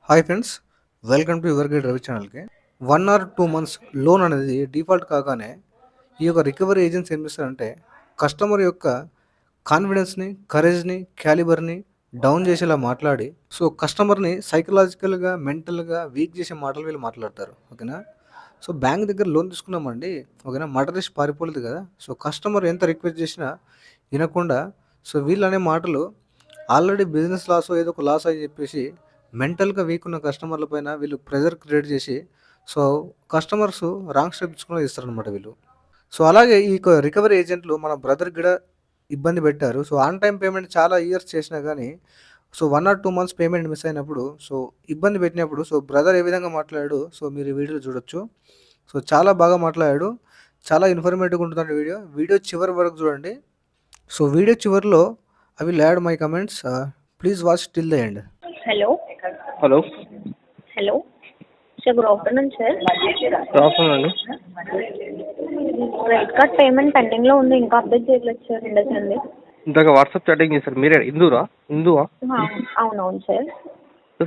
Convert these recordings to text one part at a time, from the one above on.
Hi friends, welcome to your guide Ravi ఛానల్కి. 1 or 2 months loan అనేది default కాగానే ఈ యొక్క రికవరీ ఏజెన్సీ ఏం చేస్తారంటే కస్టమర్ యొక్క కాన్ఫిడెన్స్ని, కరేజ్ని, క్యాలిబర్ని డౌన్ చేసేలా మాట్లాడి కస్టమర్ని సైకలాజికల్గా, మెంటల్గా వీక్ చేసే మాటలు వీళ్ళు మాట్లాడతారు. ఓకేనా. బ్యాంక్ దగ్గర లోన్ తీసుకున్నామండి, ఓకేనా, మర్డర్ చేసి పారిపోలేదు కదా. కస్టమర్ ఎంత రిక్వెస్ట్ చేసినా వినకుండా వీళ్ళు అనే మాటలు ఆల్రెడీ బిజినెస్ లాస్ ఏదో ఒక లాస్ అని చెప్పేసి మెంటల్గా వీక్ ఉన్న కస్టమర్ల పైన వీళ్ళు ప్రెజర్ క్రియేట్ చేసి కస్టమర్స్ రాంగ్ స్టెప్ తీసుకుని ఇస్తారనమాట వీళ్ళు. అలాగే ఈ రికవరీ ఏజెంట్లు మన బ్రదర్కి కూడా ఇబ్బంది పెట్టారు. ఆన్ టైం పేమెంట్ చాలా ఇయర్స్ చేసినా కానీ 1 or 2 months పేమెంట్ మిస్ అయినప్పుడు ఇబ్బంది పెట్టినప్పుడు బ్రదర్ ఏ విధంగా మాట్లాడాడు మీరు ఈ వీడియోలో చూడొచ్చు. చాలా బాగా మాట్లాడాడు, చాలా ఇన్ఫర్మేటివ్గా ఉంటుందండి వీడియో చివరి వరకు చూడండి. వీడియో చివరిలో I will add my comments, please watch till the end. Hello hello hello sir, good afternoon sir. Good afternoon అండి. క్రెడిట్ కార్డ్ పేమెంట్ పెండింగ్లో ఉంది, ఇంకా అప్డేట్ చేయలేదు సార్. ఉండొచ్చండి. ఇందాక వాట్సాప్ చాటింగ్ చేశారు మీరే. హిందువా? అవునవును సార్.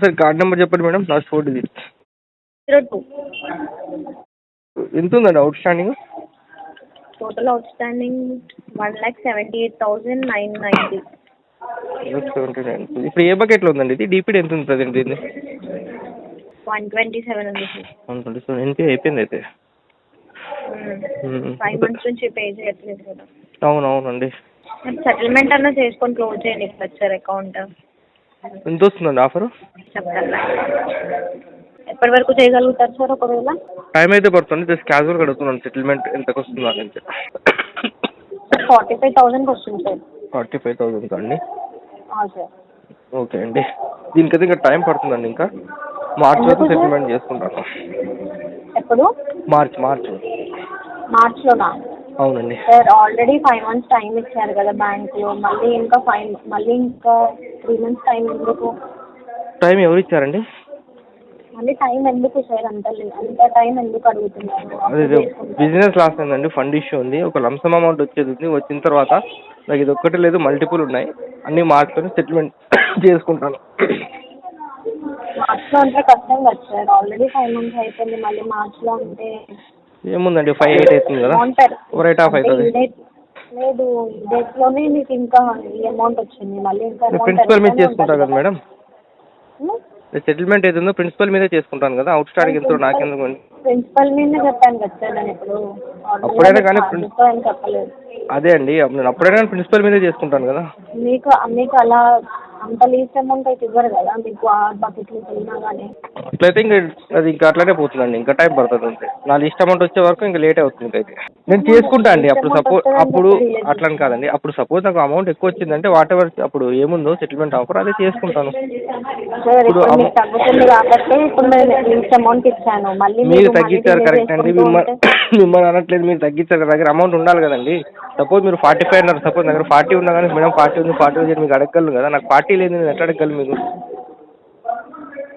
సార్ కార్డ్ నెంబర్ చెప్పండి మేడం. Last 4 digits. 02. ఎంత ఉందండి out standing? Total out standing 1,78,990. ఇప్పుడు ఏ బకెట్లో ఉందండి ఇది? డిపిడి ఎంత ఉంది ప్రజెంట్? ఇది 127 ఉంది సార్. 127 ఎన్పీ అయిపోయింది అయితే. 5 months నుంచి పే చేయట్లేదు కదా. అవునవునండి. సెటిల్మెంట్ అన్నా చేసుకొని క్లోజ్ చేయండి సార్ అకౌంట్. ఎంత వస్తుందండి ఆఫరు? చెప్తాను. ఎప్పటి వరకు చేయగలుగుతారు సార్? ఒకవేళ టైం అయితే పడుతుంది, జస్ట్ క్యాజువల్గా అడుగుతున్నాను సెటిల్మెంట్ ఎంతకు వస్తుంది అని. 45,000 వస్తుంది సార్. 45,000 అండి. సార్ ఓకే అండి. దీనికైతే ఇంకా టైం పడుతుందండి. ఇంకా మార్చ్ వరకు సెటిల్మెంట్ చేసుకుంటాను. ఎప్పుడు? మార్చ్లోనా? అవునండి సార్, ఆల్రెడీ 5 months టైం ఇచ్చారు కదా బ్యాంకులో. మళ్ళీ ఇంకా 3 months టైం ఎందుకు? టైం ఎవరు ఇచ్చారండి? మళ్ళీ టైం ఎందుకు సార్? అంత టైం ఎందుకు అడుగుతున్నారు? అదే బిజినెస్ లాస్ అయిందండి, ఫండ్ ఇష్యూ ఉంది, ఒక లంసమ్ అమౌంట్ వచ్చేది ఉంది. వచ్చిన తర్వాత నాకు ఇది ఒక్కటి లేదు, మల్టిపుల్ ఉన్నాయి. అన్నీ మార్చుకొని సెటిల్మెంట్ చేసుకుంటాను. మార్చ్లో అంటే కష్టం కదా సార్. ఆల్రెడీ 5 months అయిపోయింది, మళ్ళీ మార్చ్లో అంటే ఏముందండి 5-8 అవుతుంది కదా, రేట్ ఆఫ్ అవుతుంది. లేదు, ఈ డేట్లోనే మీకు ఇంకా ఈ అమౌంట్ వచ్చింది. మళ్ళీ ఇంకా ప్రిన్సిపల్ మీద చేసుకుంటాను కదా మేడం. సెటిల్మెంట్ ఏదో ప్రిన్సిపల్ మీదే చేసుకుంటాను కదా. అవుట్ స్టాండింగ్ ఎంత నాకెందుకు? ప్రిన్సిపల్ మీదే చెప్పాను కదా సార్ నేను ఇప్పుడు. అప్పుడైనా కానీ చెప్పలేదు. అదే అండి, నేను అప్పుడైనా కానీ ప్రిన్సిపల్ మీదే చేసుకుంటాను కదా. మీకు అలా అంత లీస్ట్ అమౌంట్ అయితే ఇవ్వరు కదా మీకు, ఆ బకెట్లో వెళ్ళినా కానీ. అట్లయితే ఇంకా అది ఇంకా అట్లనే పోతుందండి, ఇంకా టైం పడుతుంది అంతే. నా లిస్ట్ అమౌంట్ వచ్చే వరకు ఇంకా లేట్ అవుతుంది. అయితే నేను చేసుకుంటా అండి. అప్పుడు అట్లని కాదండి, అప్పుడు సపోజ్ నాకు అమౌంట్ ఎక్కువ వచ్చిందంటే వాట్ ఎవర్ అప్పుడు ఏముందో సెటిల్మెంట్ ఆఫర్ అదే చేసుకుంటాను. తగ్గుతుంది కాబట్టి ఇప్పుడు నేను లీస్ట్ అమౌంట్ ఇచ్చాను. మళ్ళీ మీరు తగ్గించారు కరెక్ట్ అండి, మిమ్మల్ని అనట్లేదు. మీరు తగ్గించారు, దగ్గర అమౌంట్ ఉండాలి కదండి. సపోజ్ మీరు 45 అన్నారు, సపోజ్ దగ్గర 40 ఉన్నా కానీ మేడం 40 ఉంది 40 ఉంది మీకు అడగగలను కదా. నాకు 40 లేదు, నేను ఎట్లా అడగగలను మీకు?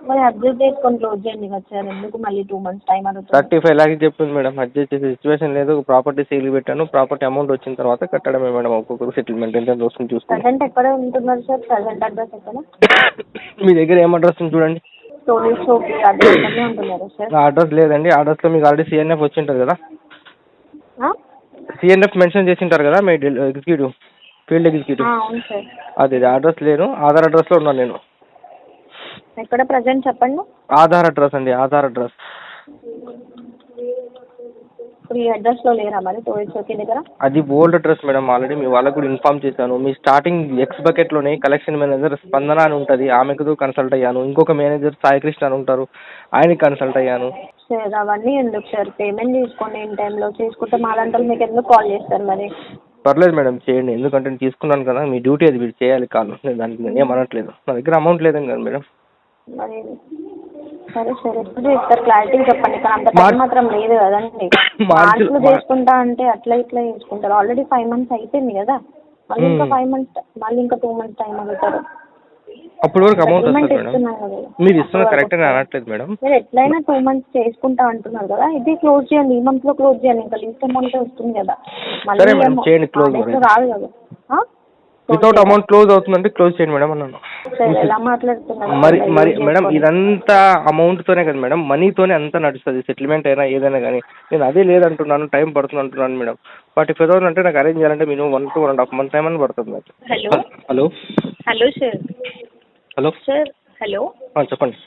మరి అడ్జస్ట్ చేసుకొని క్లోజ్ చేయండి కదా సార్. ఎందుకు మళ్ళీ 2 months టైం అడుగుతుంది? 35 lakhs చెప్తుంది మేడం. అడ్జస్ట్ చేసే సిచ్యువేషన్ లేదు. ప్రాపర్టీ సేల్ పెట్టాను, ప్రాపర్టీ అమౌంట్ వచ్చిన తర్వాత కట్టడమే మేడం. ఒక్కొక్కరు సెటిల్మెంట్ ఎంత వస్తుంది చూసుకుని. ప్రజెంట్ ఎక్కడ ఉంటున్నారు సార్? ప్రజెంట్ అడ్రస్ ఎక్కడ? మీ దగ్గర ఏం అడ్రస్ ఉంది చూడండి. స్టోరేజ్ షాప్ అడ్రస్లోనే ఉంటున్నారు సార్. అడ్రస్ లేదండి, అడ్రస్లో మీకు ఆల్రెడీ సిఎన్ఎఫ్ వచ్చి ఉంటుంది కదా. సిఎన్ఎఫ్ మెన్షన్ చేసి ఉంటారు కదా మీ ఎగ్జిక్యూటివ్, ఫీల్డ్ ఎగ్జిక్యూటివ్. అవును సార్. అదే అడ్రస్ లేను, ఆధార్ అడ్రస్లో ఉన్నాను నేను. ఎక్కడ ప్రజెంట్ చెప్పండి? ఆధార్ అడ్రస్ అండి, ఆధార్ అడ్రస్. ఇప్పుడు ఈ అడ్రస్లో లేరా మరి స్టోరేజ్ షాప్ దగ్గర? అది ఓల్డ్ అడ్రస్ మేడం. ఆల్రెడీ మీ వాళ్ళకు కూడా ఇన్ఫార్మ్ చేశాను. మీ స్టార్టింగ్ ఎక్స్ బకెట్లోనే కలెక్షన్ మేనేజర్ స్పందన అని ఉంటుంది, ఆమెకు కన్సల్ట్ అయ్యాను. ఇంకొక మేనేజర్ సాయికృష్ణ అని ఉంటారు, ఆయనకి కన్సల్ట్ అయ్యాను. సార్ అవన్నీ ఎందుకు సార్? పేమెంట్ తీసుకోండి ఇన్ టైంలో. చేసుకుంటే మా దాంట్లో మీకు ఎందుకు కాల్ చేస్తారు మరి? పర్లేదు మేడం చేయండి, ఎందుకంటే నేను తీసుకున్నాను కదా, మీ డ్యూటీ అది మీరు చేయాలి. కాదు నేను దానికి నేను ఏమనట్లేదు, నా దగ్గర అమౌంట్ లేదని కదా మేడం. మరి సరే సార్, ఎప్పుడు చేస్తారు క్లారిటీగా చెప్పండి. ఇక్కడ అంత టైం మాత్రం లేదు కదండి. మార్చిలో చేసుకుంటా అంటే అట్లా ఇట్లా చేసుకుంటారు. ఆల్రెడీ 5 months అయిపోయింది కదా, మళ్ళీ ఇంకా 5 months, మళ్ళీ ఇంకా 2 months టైం అడుగుతారు. అప్పటి వరకు అమౌంట్ వస్తుంది మేడం. మీరు ఇస్తున్న కరెక్ట్ అని అనట్లేదు మేడం. మీరు ఎట్లయినా 2 months చేసుకుంటా అంటున్నారు కదా, ఇది క్లోజ్ చేయండి. ఈ మంత్లో క్లోజ్ చేయండి, ఇంకా లీస్ట్ అమౌంట్ వస్తుంది కదా. మళ్ళీ చేయండి క్లోజ్ రాదు కదా. వితౌట్ అమౌంట్ క్లోజ్ అవుతుందంటే క్లోజ్ చేయండి మేడం అన్నాను. సార్ ఎలా మాట్లాడుతున్నారు మరి సార్ మరి యూజ్ మేడం చేసుకొని? ఇదంతా అమౌంట్తోనే కదా మేడం, మనీతోనే అంతా నడుస్తుంది, సెటిల్మెంట్ అయినా ఏదైనా కానీ. నేను అదే లేదంటున్నాను, టైం పడుతుంది అంటున్నాను మేడం. 45,000 అంటే నాకు అరేంజ్ చేయాలంటే మినిమం 1 to 1.5 months టైం అని పడుతుంది నాకు. Hello hello hello sir hello sir hello చెప్పండి.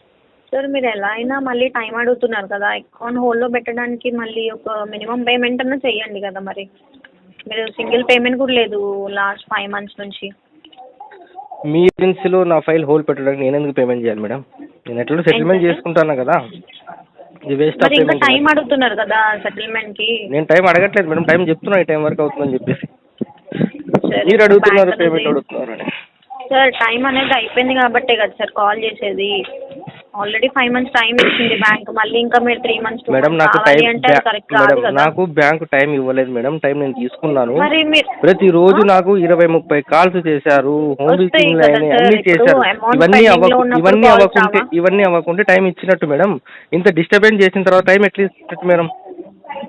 సార్ మీరు ఎలా అయినా మళ్ళీ టైం అడుగుతున్నారు కదా, అకౌంట్ హోల్డ్లో పెట్టడానికి మళ్ళీ ఒక మినిమం పేమెంట్ అన్నా చెయ్యండి కదా. మరి మీరు సింగిల్ పేమెంట్ కూడా లేదు లాస్ట్ 5 months నుంచి. మీ ఏజెన్సీలో నా ఫైల్ హోల్డ్ పెట్టడానికి నేను ఎందుకు పేమెంట్ చేయాలి మేడం? నేను ఎట్లా సెటిల్మెంట్ ఏంటండి? చేసుకుంటాను కదా, ఇది వేస్ట్ ఆఫ్ మరి ఇంకా పేమెంట్. టైం అడుగుతున్నారు కదా సెటిల్మెంట్కి. నేను టైం అడగట్లేదు మేడం, టైం చెప్తున్నా ఈ టైం వరకు అవుతుందని చెప్పేసి. సార్ మీరు అడుగుతున్నారు బ్యాంక్ పేమెంట్ అనేది అడుగుతున్నారు అని. సార్ టైం అనేది అయిపోయింది కాబట్టే కదా సార్ కాల్ చేసేది. ఆల్రెడీ 5 months టైం ఇచ్చింది బ్యాంక్, మళ్ళీ ఇంకా మీరు 3 months 2 మేడం months నాకు కావాలి టైం అంటే అది కరెక్ట్ కాదు మేడం కదా. నాకు బ్యాంకు టైం ఇవ్వలేదు మేడం, టైం నేను తీసుకున్నాను. మరి మీరు ప్రతిరోజు నాకు 20-30 కాల్స్ చేశారు, హోమ్ వస్తాయి విజిటింగ్ కదా అయినాయి, సార్. అన్ని ఇప్పుడు చేశారు. అమౌంట్ ఇవన్నీ పెండింగ్ లో ఉన్నప్పుడు కాల్స్ రావా? ఇవన్నీ అవ్వకుంటే టైం ఇచ్చినట్టు మేడం. ఇంత డిస్టర్బెన్స్ చేసిన తర్వాత టైం ఎట్లా ఇచ్చినట్టు మేడం?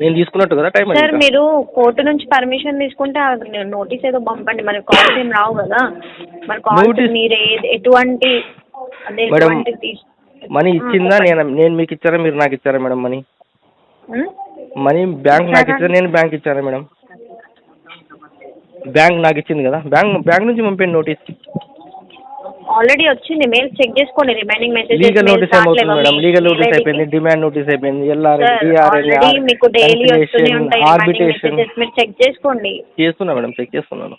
నేను తీసుకున్నట్టు కదా టైం. సార్ మీరు కోర్టు నుంచి పర్మిషన్ తీసుకుంటే నోటీస్ ఏదో పంపండి, మరి కాల్స్ ఏం రావు కదా. మరి కాల్స్ Notice- మీరు ఎటువంటి అదే మేడం, ఎటువంటి మనీ ఇచ్చిందా నేను మీకు ఇచ్చారా, మీరు నాకు ఇచ్చారా మేడం? మనీ బ్యాంక్ నాకు ఇచ్చారా, నేను బ్యాంక్ ఇచ్చారా మేడం? బ్యాంక్ నాకు ఇచ్చింది కదా, బ్యాంక్ నుంచి పంపండి నోటీస్. ఆల్రెడీ వచ్చింది, మెయిల్ చెక్ చేసుకోండి. రిమైనింగ్ మెసేజెస్ లీగల్ నోటీస్ ఏమవుతుంది మేడం? లీగల్ నోటీస్ అయిపోయింది, డిమాండ్ నోటీస్ అయిపోయింది, ఆల్రెడీ మీకు డైలీ వస్తూనే ఉంటాయి రిమైనింగ్ ఆర్బిట్రేషన్ మెసేజెస్, మీరు చెక్ చేసుకోండి. చేస్తున్నా మేడం, చెక్ చేస్తున్నాను.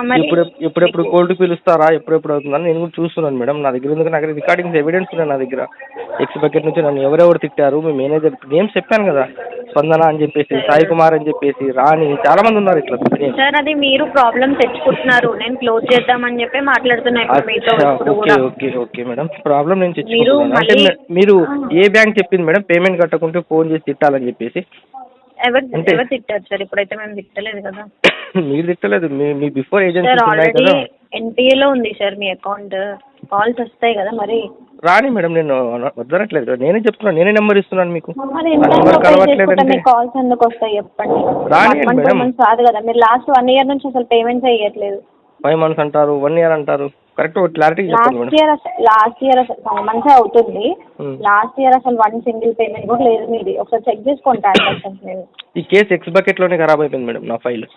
మరి ఎప్పుడెప్పుడు కోర్టు పిలుస్తారా, ఎప్పుడెప్పుడు అవుతుందని నేను కూడా చూస్తున్నాను మేడం. నా దగ్గర ఎందుకు, నాకు రికార్డింగ్స్ ఎవిడెన్స్ ఉన్నాయి నా దగ్గర. ఎక్స్ బకెట్ నుంచి నన్ను ఎవరెవరు తిట్టారు, మీ మేనేజర్ నేమ్స్ చెప్పాను కదా, స్పందన అని చెప్పేసి, సాయి కుమార్ అని చెప్పేసి, రాణి, చాలా మంది ఉన్నారు ఇట్లా. సార్ అది మీరు ప్రాబ్లం తెచ్చుకుంటున్నారు, నేను క్లోజ్ చేద్దామని చెప్పి మాట్లాడుతున్నా ఇప్పుడు మీతో. ఇప్పుడు ఓకే కూడా ఓకే ఓకే మేడం, ప్రాబ్లం నేను మీరు తెచ్చుకుంటున్నాను అంటే మళ్ళీ మీరు ఏ బ్యాంక్ చెప్పింది మేడం పేమెంట్ కట్టకుంటే ఫోన్ చేసి తిట్టాలని చెప్పేసి? ఎవరు తిట్టారు సార్? ఇప్పుడైతే మేము తిట్టలేదు కదా మీరు తిట్టలేదు, మీ బిఫోర్ సార్. ఏజెన్సీస్ ఉన్నాయి ఆల్రెడీ కదా. ఎన్పిఏలో ఉంది సార్ మీ అకౌంట్, కాల్స్ వస్తాయి కదా. మరి రాని మేడం, నేను వద్దనట్లేదు కదా, నేనే చెప్తున్నాను, నేనే నెంబర్ ఇస్తున్నాను మీకు. మరి ఎంత నెంబర్ పే చేసుకుంటే కలవట్లేదంటే మీ కాల్స్ ఎందుకు వస్తాయి చెప్పండి. రాని 1 మేడం. 2 months కాదు కదా, మీరు లాస్ట్ 1 year నుంచి అసలు పేమెంట్స్ చేయట్లేదు. 5 months అంటారు, 1 year అంటారు, కరెక్ట్ క్లారిటీ చెప్పండి మేడం. లాస్ట్ ఇయర్ అసలు 5 months అవుతుంది. లాస్ట్ ఇయర్ అసలు 1 single పేమెంట్ కూడా లేదు మీది. ఒకసారి చెక్ చేసుకోండి ట్రాన్సాక్షన్స్ మీరు. ఈ కేసు ఎక్స్ బకెట్లోనే ఖరాబ్ అయిపోయింది మేడం నా ఫైల్.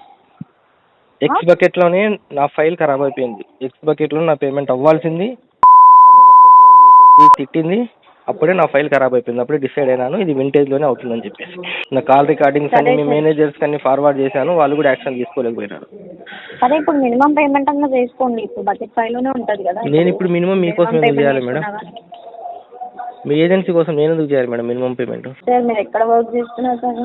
ఎక్స్ బకెట్లోనే నా ఫైల్ ఖరాబ్ అయిపోయింది. ఎక్స్ బకెట్లో నా పేమెంట్ అవ్వాల్సింది, అది ఎవరితో ఫోన్ చేసింది, తిట్టింది, అప్పుడే నా ఫైల్ ఖరాబ్ అయిపోయింది. అప్పుడే డిసైడ్ అయినాను ఇది వింటేజ్లోనే అవుతుందని చెప్పేసి. నా కాల్ రికార్డింగ్స్ అన్ని మీ మేనేజర్స్కి అన్ని ఫార్వర్డ్ చేశాను, వాళ్ళు కూడా యాక్షన్ తీసుకోలేకపోయినారు. సరే ఇప్పుడు మినిమం పేమెంట్ అన్నా చేసుకోండి, ఇప్పుడు బడ్జెట్ ఫైవ్లోనే ఉంటుంది కదా. నేను ఇప్పుడు మినిమం మీకోసం ఎందుకు చేయాలి మేడం? మీ ఏజెన్సీ కోసం నేను ఎందుకు చేయాలి మేడం మినిమం పేమెంట్? సార్ మీరు ఎక్కడ వర్క్ చేస్తున్నారు సార్?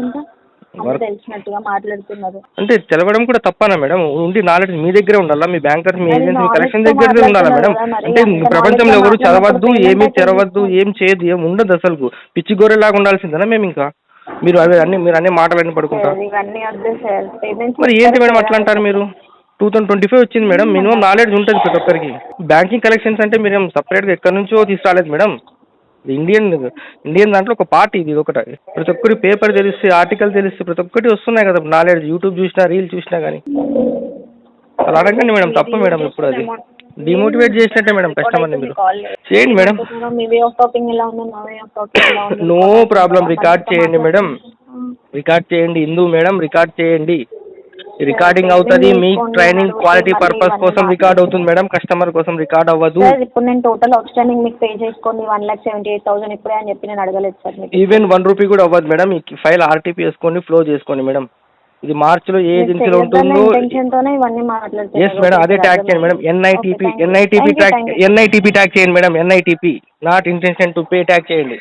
అంతా తెలిసినట్టుగా మాట్లాడుతున్నారు అంటే తెలవడం కూడా తప్పనా మేడం? ఉండి నాలెడ్జ్ మీ దగ్గరే ఉండాలా, మీ బ్యాంకర్స్ మీ ఏజెన్సీ మీ కలెక్షన్ దగ్గరే ఉండాలా మేడం? అంటే ప్రపంచంలో ఎవరు చదవద్దు, ఏమీ తెరవద్దు, ఏం చేయదు, ఏం ఉండదు, అసలు పిచ్చి గొర్రెలాగా ఉండాల్సిందేనా మేము ఇంకా? మీరు అన్ని మాటలన్నీ పడుకుంటారు. ఇవన్నీ వద్దు సార్. పేమెంట్స్ మరి ఏంటి మేడం అట్లా అంటారు మీరు? 2025 వచ్చింది మేడం, మినిమం నాలెడ్జ్ ఉంటుంది ప్రతి ఒక్కరికి. బ్యాంకింగ్ కలెక్షన్స్ అంటే మీరు సపరేట్గా ఎక్కడి నుంచో తీసుకురాలేదు మేడం. ఇండియన్ దాంట్లో ఒక పార్ట్ ఇది ఒకటి. ప్రతి ఒక్కరి పేపర్ తెలిస్తే, ఆర్టికల్ తెలిస్తే ప్రతి ఒక్కటి వస్తున్నాయి కదా నాలెడ్జ్. యూట్యూబ్ చూసినా, రీల్ చూసినా కానీ. అలా అడగండి మేడం, తప్ప మేడం ఇప్పుడు అది డిమోటివేట్ చేసినట్టే మేడం కస్టమర్ని. మీరు చేయండి మేడం, మీ వే ఆఫ్ టాకింగ్ ఎలా ఉంది, నా వే ఆఫ్ టాకింగ్ ఎలా ఉంది? No problem. రికార్డ్ చేయండి మేడం, రికార్డ్ చేయండి. హిందూ మేడం రికార్డ్ చేయండి. రికార్డింగ్ అవుతుంది, మీ ట్రైనింగ్ క్వాలిటీ పర్పస్ కోసం రికార్డ్ అవుతుంది మేడం, కస్టమర్ కోసం రికార్డ్ అవ్వదు. సార్ ఇప్పుడు నేను టోటల్ అవుట్స్టాండింగ్ మీకు పే చేసుకోండి 1,78,000 ఇప్పుడే అని చెప్పి నేను అడగలేదు సార్ మీకు. ఈవెన్ 1 రూపీ కూడా అవ్వదు మేడం. ఈ ఫైల్ ఆర్టీపీ వేసుకోండి, ఫ్లో చేసుకోండి మేడం. ఇది మార్చిలో ఏ ఏజెన్సీలో ఉంటుందో. ఇవన్నీ మాట్లాడుతున్నారు. ఎస్ మేడం, అదే ట్యాగ్ చేయండి మేడం. ఎన్ఐటీపీ ట్యాగ్ చేయండి madam. NITP not intention to pay tag చేయండి.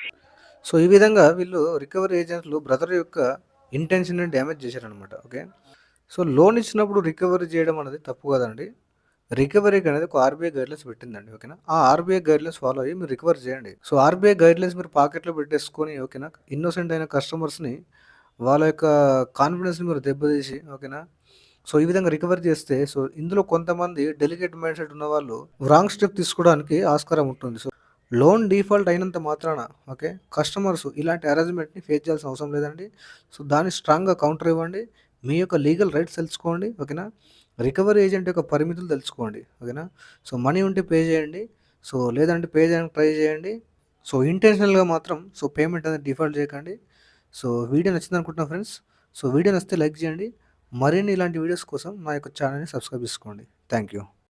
సో ఈ విధంగా వీళ్ళు రికవరీ ఏజెంట్లు బ్రదర్ యొక్క ఇంటెన్షన్ డ్యామేజ్ చేశారనమాట. ఓకే, సో లోన్ ఇచ్చినప్పుడు రికవరీ చేయడం అనేది తప్పు కదండి. రికవరీకి అనేది ఒక ఆర్బీఐ గైడ్లైన్స్ పెట్టిందండి. ఓకేనా, ఆ ఆర్బీఐ గైడ్లైన్స్ ఫాలో అయ్యి మీరు రికవర్ చేయండి. సో ఆర్బీఐ గైడ్లైన్స్ మీరు పాకెట్లో పెట్టేసుకొని, ఓకేనా, ఇన్నోసెంట్ అయిన కస్టమర్స్ని వాళ్ళ యొక్క కాన్ఫిడెన్స్ని మీరు దెబ్బతీసి, ఓకేనా, సో ఈ విధంగా రికవర్ చేస్తే, సో ఇందులో కొంతమంది డెలికేట్ మైండ్ సెట్ ఉన్న వాళ్ళు రాంగ్ స్టెప్ తీసుకోవడానికి ఆస్కారం ఉంటుంది. సో లోన్ డిఫాల్ట్ అయినంత మాత్రాన, ఓకే, కస్టమర్స్ ఇలాంటి అరేంజ్మెంట్ని ఫేస్ చేయాల్సిన అవసరం లేదండి. సో దాన్ని స్ట్రాంగ్గా కౌంటర్ ఇవ్వండి, మీ యొక్క లీగల్ రైట్స్ తెలుసుకోండి. ఓకేనా, రికవరీ ఏజెంట్ యొక్క పరిమితులు తెలుసుకోండి. ఓకేనా? సో, మనీ ఉంటే పే చేయండి. సో, లేదంటే పే చేయడానికి ట్రై చేయండి. సో, ఇంటెన్షనల్‌గా మాత్రం పేమెంట్ అనేది డిఫాల్ట్ చేయకండి. సో, వీడియో నచ్చిందనుకుంటున్నా ఫ్రెండ్స్. సో, వీడియో నచ్చితే లైక్ చేయండి. మరిన్ని ఇలాంటి వీడియోస్ కోసం నా యొక్క ఛానల్‌ని సబ్స్క్రైబ్ చేసుకోండి. Thank you.